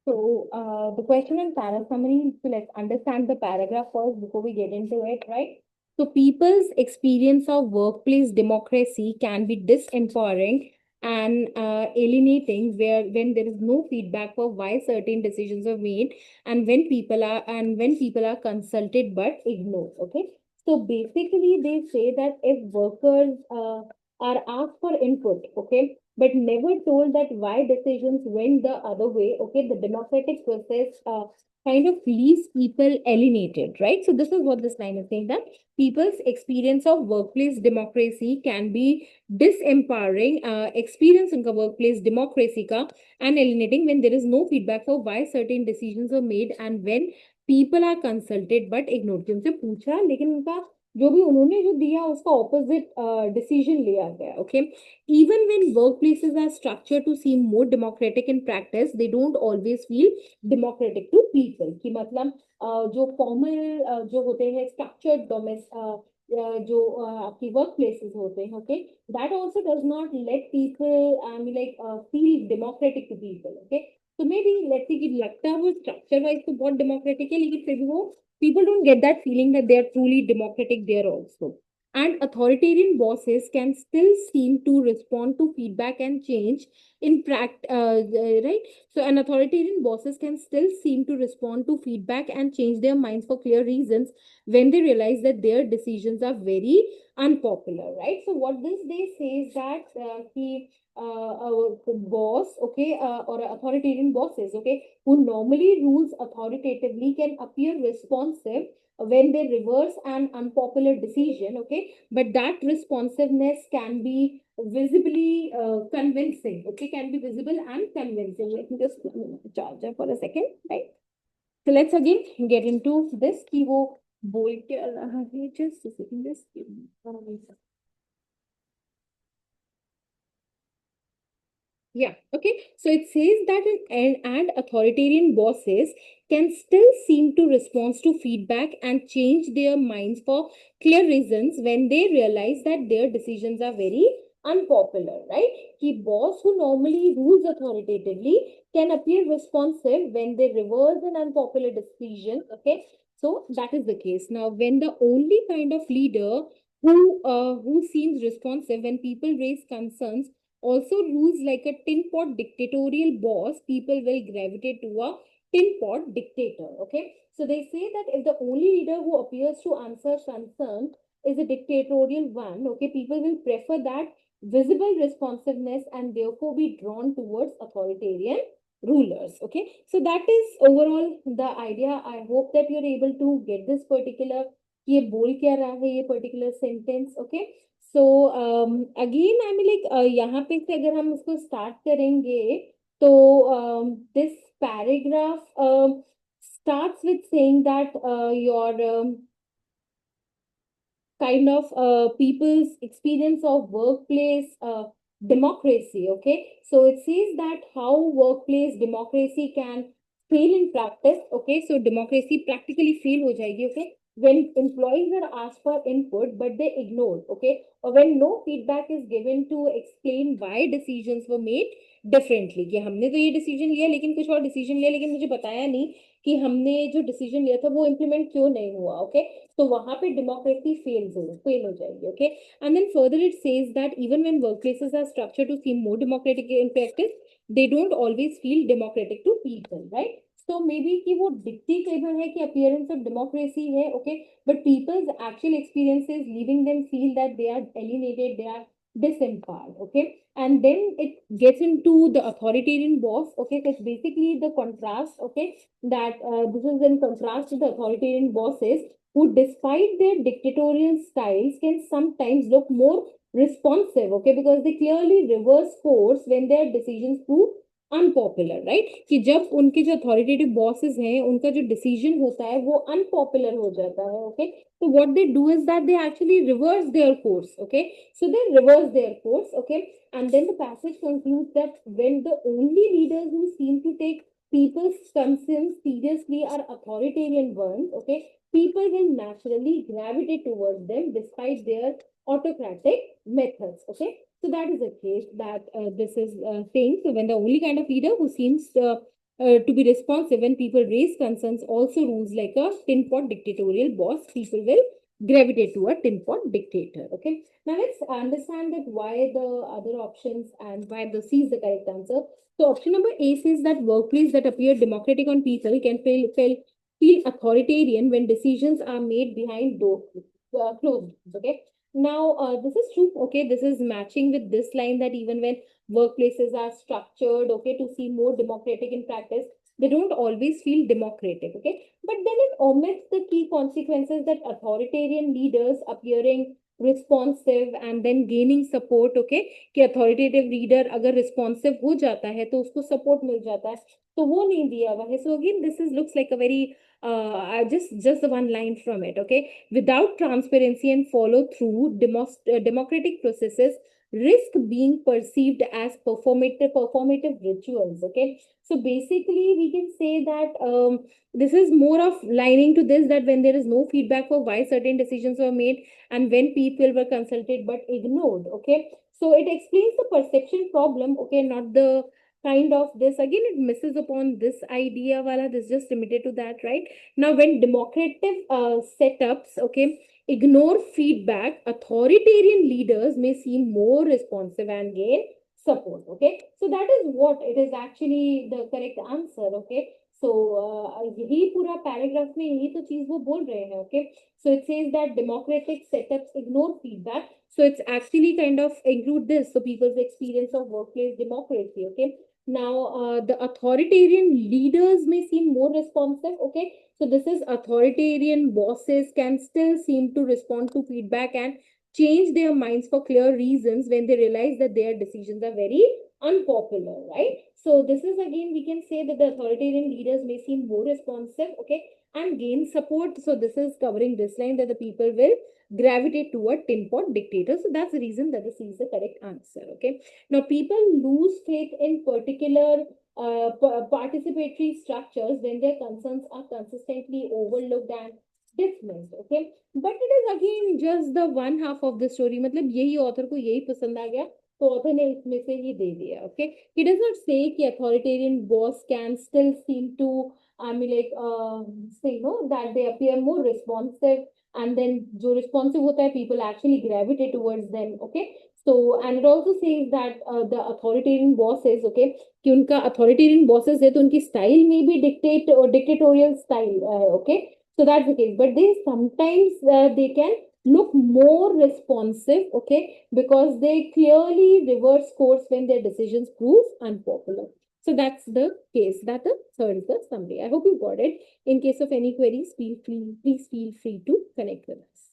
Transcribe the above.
The question on para summary, so let's understand the paragraph first before we get into it, right? So, people's experience of workplace democracy can be disempowering and alienating where when there is no feedback for why certain decisions are made and when people are consulted but ignored. Okay. So basically, they say that if workers are asked for input, okay, but never told that why decisions went the other way. Okay, the democratic process kind of leaves people alienated, right? So this is what this line is saying, that people's experience of workplace democracy can be disempowering experience in the workplace democracy ka and alienating when there is no feedback for why certain decisions are made and when people are consulted but ignored. कि उनसे पूछा लेकिन उनका जो भी उन्होंने जो दिया उसका ऑपोजिट डिसीजन लिया गया. Okay, even when workplaces are structured to seem more democratic in practice, they don't always feel democratic to people. कि मतलब जो फॉर्मल जो होते हैं स्ट्रक्चर्ड जो आपकी वर्क प्लेसेस होते हैं, okay, that also does not let people I mean like feel democratic to people. Okay, तो मे बी लेट्स सी कि लगता है वो स्ट्रक्चर वाइज तो बहुत डेमोक्रेटिक है लेकिन फिर भी वो people don't get that feeling that they are truly democratic there also. And authoritarian bosses can still seem to respond to feedback and change in right? So an authoritarian bosses can still seem to respond to feedback and change their minds for clear reasons when they realize that their decisions are very unpopular, right? So what this they say is that he a boss, okay, or authoritarian bosses, okay, who normally rules authoritatively can appear responsive when they reverse an unpopular decision, okay, but that responsiveness can be visibly convincing, okay, can be visible and convincing. Let me just charge it for a second, right? So let's again get into this कि वो बोल के रहा है. Just a second, just give me 1 minute. Yeah, okay. So it says that and authoritarian bosses can still seem to respond to feedback and change their minds for clear reasons when they realize that their decisions are very unpopular, right? The boss who normally rules authoritatively can appear responsive when they reverse an unpopular decision, okay? So that is the case. Now, when the only kind of leader who seems responsive when people raise concerns also rules like a tin pot dictatorial boss, people will gravitate to a tin pot dictator. Okay, so they say that if the only leader who appears to answer concerns is a dictatorial one, okay, people will prefer that visible responsiveness and therefore be drawn towards authoritarian rulers. Okay, so that is overall the idea. I hope that you're able to get this particular ये बोल क्या रहा है ये particular sentence. Okay, so again I mean like यहाँ पे से अगर हम इसको स्टार्ट करेंगे तो this paragraph starts with saying that your kind of people's experience of workplace democracy. Okay, so it says that how workplace democracy can fail in practice. Okay, so democracy practically fail ho jayegi. Okay, when employees are asked for input but they ignored. Okay, or when no feedback is given to explain why decisions were made differently. कि हमने तो ये decision लिया लेकिन कुछ और decision लिया लेकिन मुझे बताया नहीं कि हमने जो डिसीजन लिया था वो इम्प्लीमेंट क्यों नहीं हुआ. ओके, तो वहां पे डेमोक्रेसी फेल हो जाएगी. Okay, and then further it says that even when workplaces are structured to seem more democratic in practice they don't always feel democratic to people, right? तो मे बी कि वो डिक्टेटेबल है कि अपीयरेंस ऑफ डेमोक्रेसी है. Okay, but people's actual experiences leaving them feel that they are alienated, they are disempowered. Okay, and then it gets into the authoritarian boss. Okay, so it's basically the contrast. Okay, that this is in contrast to the authoritarian bosses who, despite their dictatorial styles, can sometimes look more responsive. Okay, because they clearly reverse course when their decisions prove unpopular, right? कि जब उनके जो authoritative bosses हैं उनका जो decision होता है वो अनपॉपुलर हो जाता है. Okay, so what they do is that they actually reverse their course. Okay, so they reverse their course. Okay, and then the passage concludes that when the only leaders who seem to take people's concerns seriously are authoritarian ones, okay, people will naturally gravitate towards them despite their autocratic methods. Okay, so that is a case that this is saying. So when the only kind of leader who seems to be responsive when people raise concerns also rules like a tin pot dictatorial boss. People will gravitate to a tin pot dictator. Okay. Now let's understand that why the other options and why the C is the correct answer. So option number A says that workplace that appear democratic on people can feel authoritarian when decisions are made behind door closed. Okay. Now this is true. Okay, this is matching with this line that even when workplaces are structured, okay, to seem more democratic in practice, they don't always feel democratic, okay. But then it omits the key consequences that authoritarian leaders appearing responsive and then gaining support, okay, कि authoritative leader अगर responsive हो जाता है तो उसको support मिल जाता है तो वो नहीं दिया हुआ है. So again this is looks like a very just the one line from it, okay. Without transparency and follow through, democratic processes risk being perceived as performative rituals, okay. So basically we can say that this is more of lining to this, that when there is no feedback for why certain decisions were made and when people were consulted but ignored, okay. So it explains the perception problem, okay, not the kind of this. Again it misses upon this idea wala, this just limited to that, right. Now when democratic setups, okay, ignore feedback, authoritarian leaders may seem more responsive and gain support, okay. So that is what it is actually the correct answer, okay. So यही पूरा paragraph में यही तो चीज वो बोल रहे हैं, okay. So it says that democratic setups ignore feedback, so it's actually kind of include this, so people's experience of workplace democracy, okay. Now the authoritarian leaders may seem more responsive, okay. So this is authoritarian bosses can still seem to respond to feedback and change their minds for clear reasons when they realize that their decisions are very unpopular, right? So this is again, we can say that the authoritarian leaders may seem more responsive, okay, and gain support. So this is covering this line that the people will gravitate toward tin pot dictator. So that's the reason that the C is the correct answer, okay. Now people lose faith in particular participatory structures when their concerns are consistently overlooked and dismissed, okay. But it is again just the one half of the story. मतलब यही author को यही पसंद आ गया तो author ने इसमें से ये दे दिया, okay. He does not say कि authoritarian boss can still seem to I mean like say no that they appear more responsive and then जो responsive होता है people actually gravitate towards them, okay. So and it also says that the authoritarian bosses, okay, कि उनका authoritarian bosses है तो उनकी style में भी डिक्टेट और dictatorial style okay so that's the case but they sometimes they can look more responsive, okay, because they clearly reverse course when their decisions prove unpopular. So that's the case. That the third is the summary. I hope you got it. In case of any queries, please feel free to connect with us.